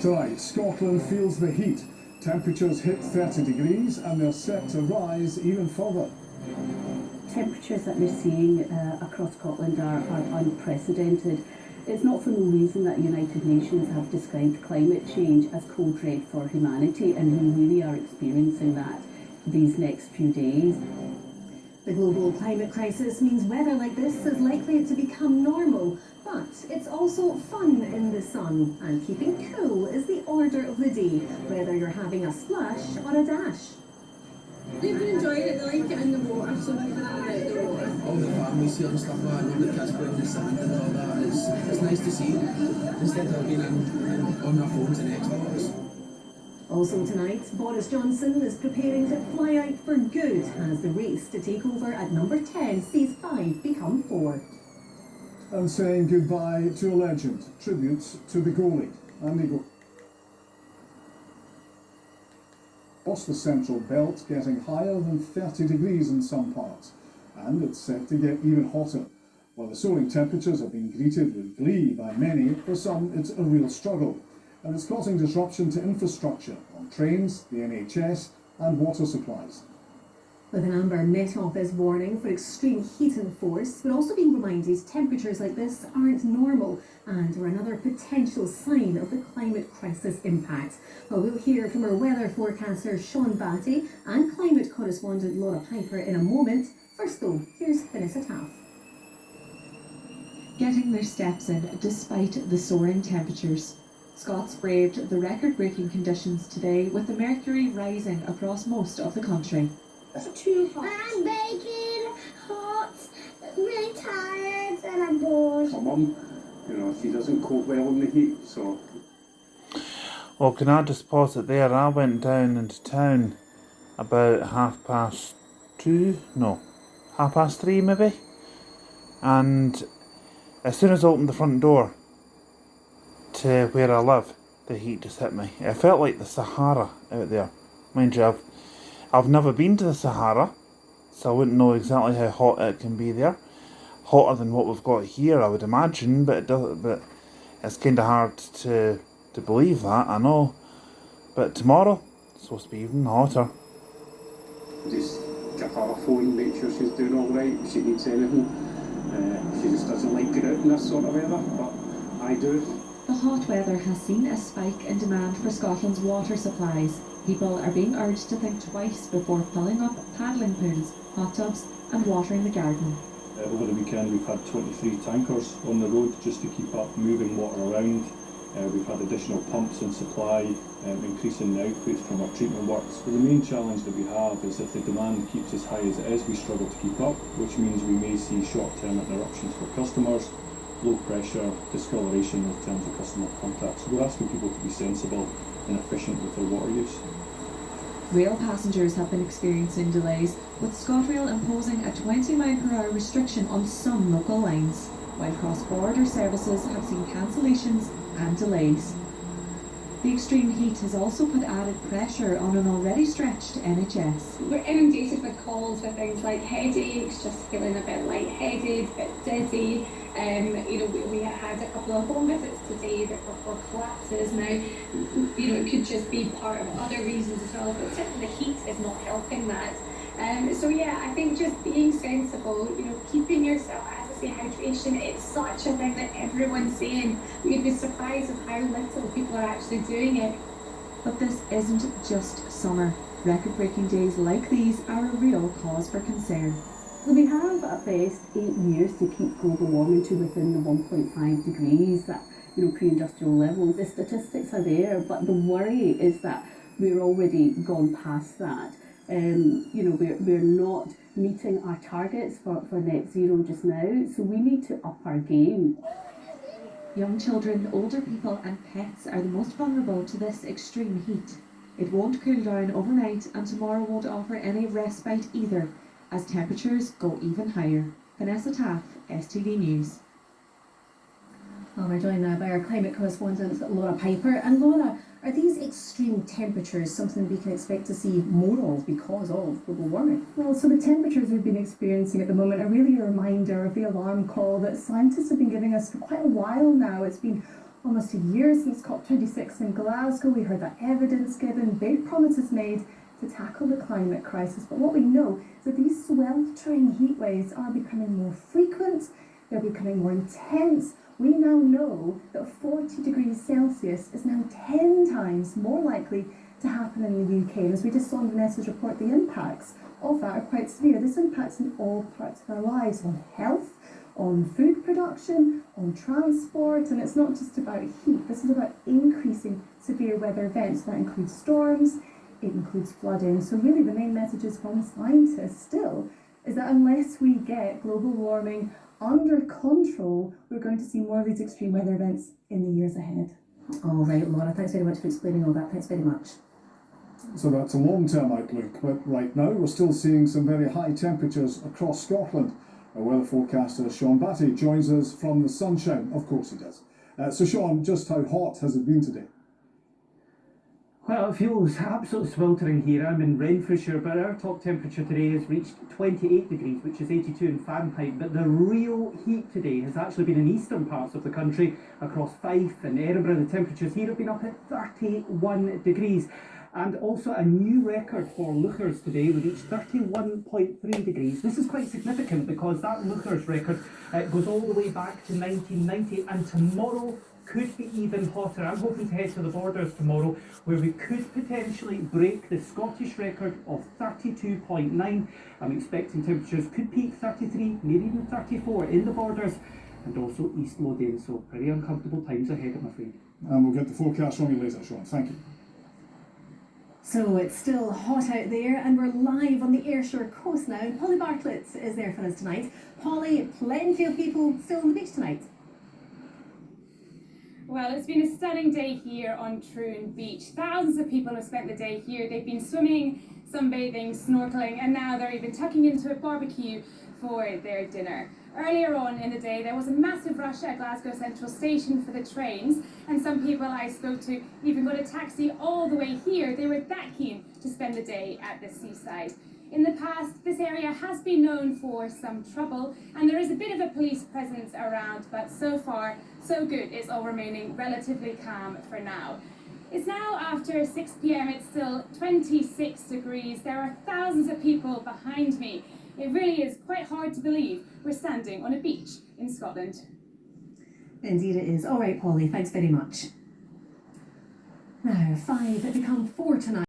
Tonight, Scotland feels the heat. Temperatures hit 30 degrees and they're set to rise even further. Temperatures that we're seeing across Scotland are unprecedented. It's not for no reason that United Nations have described climate change as code red for humanity, and we really are experiencing that these next few days. The global climate crisis means weather like this is likely to become normal, but it's also fun in the sun, and keeping cool is the order of the day, whether you're having a splash or a dash. They've been enjoying it, they like it in the water, so they've been out the water. All the families here and stuff like that, and all the kids playing in the sand and all that, it's nice to see, instead of being on their phones and Xbox. Also tonight, Boris Johnson is preparing to fly out for good as the race to take over at number 10 sees 5 become 4. And saying goodbye to a legend, tributes to the goalie, Andy Gould. Across the central belt, getting higher than 30 degrees in some parts, and it's set to get even hotter. While the soaring temperatures have been greeted with glee by many, for some it's a real struggle, and it's causing disruption to infrastructure on trains, the NHS and water supplies. With an amber Met Office warning for extreme heat in force, we're also being reminded temperatures like this aren't normal and are another potential sign of the climate crisis impact. Well, we'll hear from our weather forecaster Sean Batty and climate correspondent Laura Piper in a moment. First though, here's Vanessa Taff. Getting their steps in despite the soaring temperatures. Scots braved the record-breaking conditions today with the mercury rising across most of the country. It's too hot. I'm baking, hot, really tired, and I'm bored. My mum, she doesn't cope well in the heat, so. Well, can I just pause it there? I went down into town about 3:30 maybe, and as soon as I opened the front door to where I live, the heat just hit me. It felt like the Sahara out there. Mind you, I've never been to the Sahara, so I wouldn't know exactly how hot it can be there. Hotter than what we've got here, I would imagine, but it's kind of hard to believe that, I know. But tomorrow, it's supposed to be even hotter. Just give her a phone, make sure she's doing all right, if she needs anything. She just doesn't like getting out in this sort of weather, but I do. The hot weather has seen a spike in demand for Scotland's water supplies. People are being urged to think twice before filling up paddling pools, hot tubs and watering the garden. Over the weekend we've had 23 tankers on the road just to keep up moving water around. We've had additional pumps in supply, increasing the outputs from our treatment works. But the main challenge that we have is if the demand keeps as high as it is, we struggle to keep up, which means we may see short-term interruptions for customers, low pressure, discoloration in terms of customer contact. So we're asking people to be sensible and efficient with their water use. Rail passengers have been experiencing delays, with ScotRail imposing a 20-mile-per-hour restriction on some local lines, while cross-border services have seen cancellations and delays. The extreme heat has also put added pressure on an already stretched NHS. We're inundated with calls with things like headaches, just feeling a bit lightheaded, a bit dizzy. We had a couple of home visits today that were for collapses. Now, it could just be part of other reasons as well, but certainly the heat is not helping that. I think just being sensible, keeping yourself, as I say, hydration, it's such a thing that everyone's saying. You'd be surprised at how little people are actually doing it. But this isn't just summer. Record-breaking days like these are a real cause for concern. We have at best 8 years to keep global warming to within the 1.5 degrees, that pre-industrial levels. The statistics are there, but the worry is that we're already gone past that. We're not meeting our targets for net zero just now, so we need to up our game. Young children, older people and pets are the most vulnerable to this extreme heat. It won't cool down overnight, and tomorrow won't offer any respite either, as temperatures go even higher. Vanessa Taff, STV News. Well, we're joined now by our climate correspondent Laura Piper. And Laura, are these extreme temperatures something we can expect to see more of because of global warming? Well, so the temperatures we've been experiencing at the moment are really a reminder of the alarm call that scientists have been giving us for quite a while now. It's been Almost a year since COP26 in Glasgow, we heard that evidence given, big promises made to tackle the climate crisis. But what we know is that these sweltering heat waves are becoming more frequent, they're becoming more intense. We now know that 40 degrees Celsius is now 10 times more likely to happen in the UK. And as we just saw in Vanessa's report, the impacts of that are quite severe. This impacts in all parts of our lives, on health, on food production, on transport, and it's not just about heat. This is about increasing severe weather events. That includes storms, it includes flooding. So really the main messages from scientists still is that unless we get global warming under control, we're going to see more of these extreme weather events in the years ahead. All right, Laura, thanks very much for explaining all that. Thanks very much. So that's a long-term outlook, but right now we're still seeing some very high temperatures across Scotland. Our weather forecaster Sean Batty joins us from the sunshine. Of course he does. So Sean, just how hot has it been today? Well, it feels absolutely sweltering here. I'm in Renfrewshire, but our top temperature today has reached 28 degrees, which is 82 in Fahrenheit. But the real heat today has actually been in eastern parts of the country, across Fife and Edinburgh. The temperatures here have been up at 31 degrees. And also a new record for Leuchars today. We reached 31.3 degrees. This is quite significant because that Leuchars record goes all the way back to 1990, and tomorrow could be even hotter. I'm hoping to head to the Borders tomorrow, where we could potentially break the Scottish record of 32.9. I'm expecting temperatures could peak 33, maybe even 34 in the Borders, and also East Lothian. So pretty uncomfortable times ahead, I'm afraid. And we'll get the forecast from you later, Sean. Thank you. So it's still hot out there, and we're live on the Ayrshire coast now. And Polly Bartlett is there for us tonight. Polly, plenty of people still on the beach tonight. Well, it's been a stunning day here on Troon Beach. Thousands of people have spent the day here. They've been swimming, sunbathing, snorkeling, and now they're even tucking into a barbecue for their dinner. Earlier on in the day, there was a massive rush at Glasgow Central Station for the trains, and some people I spoke to even got a taxi all the way here. They were that keen to spend the day at the seaside. In the past, this area has been known for some trouble, and there is a bit of a police presence around, but so far, so good. It's all remaining relatively calm for now. It's now after 6 p.m. It's still 26 degrees. There are thousands of people behind me. It really is quite hard to believe we're standing on a beach in Scotland. Indeed it is. All right, Polly, thanks very much. Now, 5 become 4 tonight.